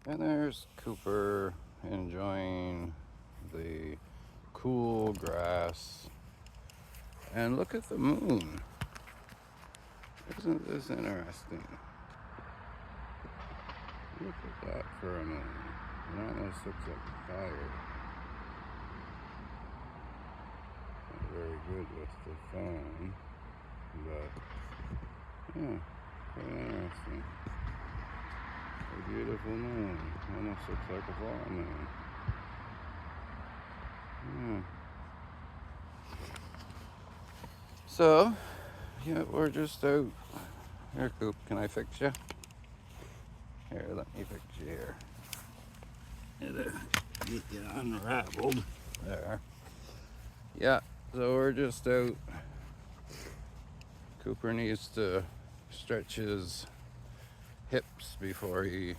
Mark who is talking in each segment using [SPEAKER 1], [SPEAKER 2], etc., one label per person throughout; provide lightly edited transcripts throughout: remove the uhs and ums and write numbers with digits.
[SPEAKER 1] And there's Cooper enjoying the cool grass. And look at the moon. Isn't this interesting? Look at that for a moon. It almost looks like fire. Not very good with the phone, but yeah, quite interesting. A beautiful moon. Almost looks like a full moon. Yeah. So, yeah, we're just out. Here, Coop, can I fix you? Here, let me fix you here. Get you unraveled. There. Yeah, so we're just out. Cooper needs to stretch his hips before he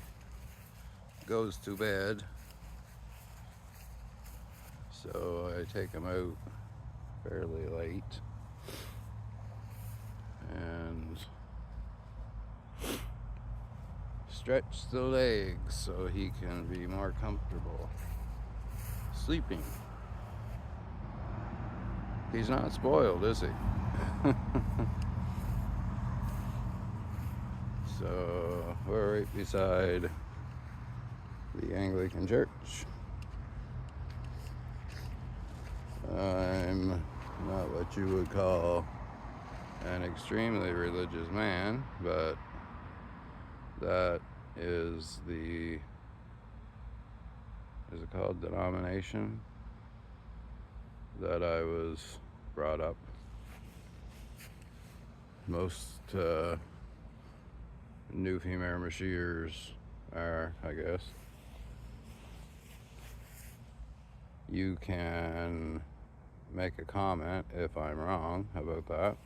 [SPEAKER 1] goes to bed. So I take him out fairly late. And stretch the legs so he can be more comfortable sleeping. He's not spoiled, is he? So we're right beside the Anglican Church. I'm not what you would call an extremely religious man, but that is is it called denomination that I was brought up. Most new female Mashiers are, I guess. You can make a comment if I'm wrong about that.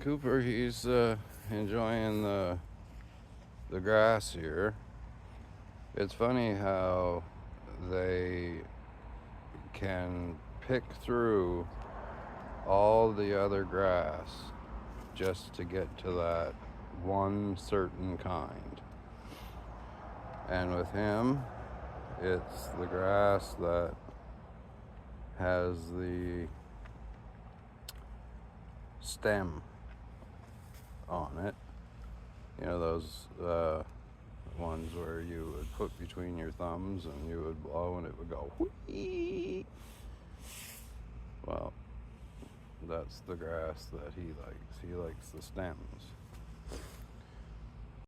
[SPEAKER 1] Cooper, he's enjoying the grass here. It's funny how they can pick through all the other grass just to get to that one certain kind. And with him, it's the grass that has the stem on it. You know, those ones where you would put between your thumbs and you would blow and it would go whee. Well, that's the grass that he likes. He likes the stems.